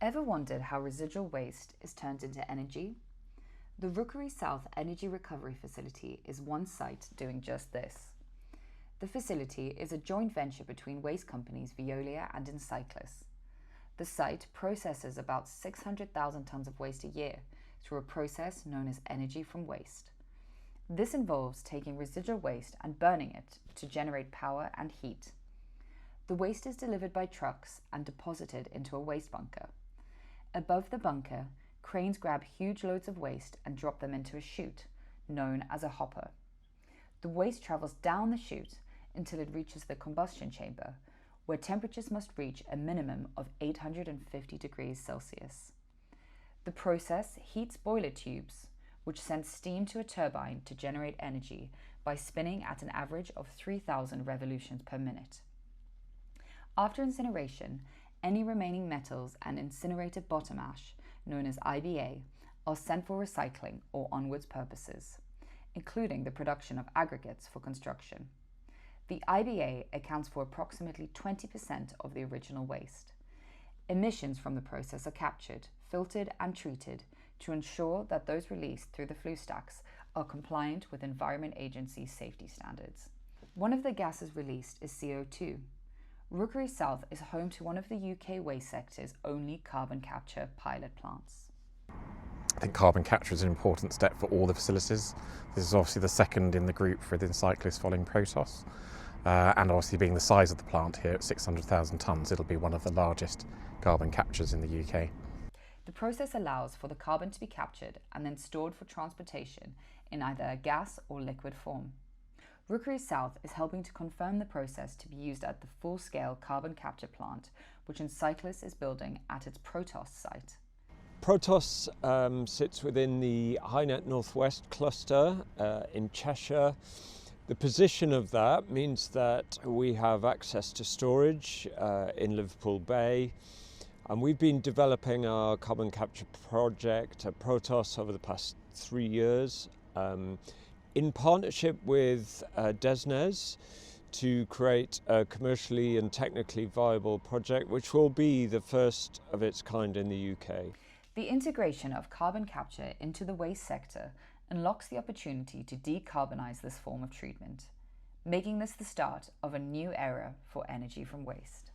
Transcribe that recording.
Ever wondered how residual waste is turned into energy? The Rookery South Energy Recovery Facility is one site doing just this. The facility is a joint venture between waste companies Veolia and Encyclis. The site processes about 600,000 tonnes of waste a year through a process known as energy from waste. This involves taking residual waste and burning it to generate power and heat. The waste is delivered by trucks and deposited into a waste bunker. Above the bunker, cranes grab huge loads of waste and drop them into a chute, known as a hopper. The waste travels down the chute until it reaches the combustion chamber, where temperatures must reach a minimum of 850 degrees Celsius. The process heats boiler tubes, which send steam to a turbine to generate energy by spinning at an average of 3,000 revolutions per minute. After incineration, any remaining metals and incinerated bottom ash, known as IBA, are sent for recycling or onwards purposes, including the production of aggregates for construction. The IBA accounts for approximately 20% of the original waste. Emissions from the process are captured, filtered and treated to ensure that those released through the flue stacks are compliant with Environment Agency safety standards. One of the gases released is CO2. Rookery South is home to one of the UK waste sector's only carbon capture pilot plants. I think carbon capture is an important step for all the facilities. This is obviously the second in the group for the Encyclis following Protos. And obviously being the size of the plant here at 600,000 tonnes, it'll be one of the largest carbon captures in the UK. The process allows for the carbon to be captured and then stored for transportation in either a gas or liquid form. Rookery South is helping to confirm the process to be used at the full-scale carbon capture plant, which Encyclis is building at its Protos site. Protos sits within the HyNet Northwest cluster in Cheshire. The position of that means that we have access to storage in Liverpool Bay, and we've been developing our carbon capture project at Protos over the past 3 years in partnership with DESNZ to create a commercially and technically viable project which will be the first of its kind in the UK. The integration of carbon capture into the waste sector unlocks the opportunity to decarbonise this form of treatment, making this the start of a new era for energy from waste.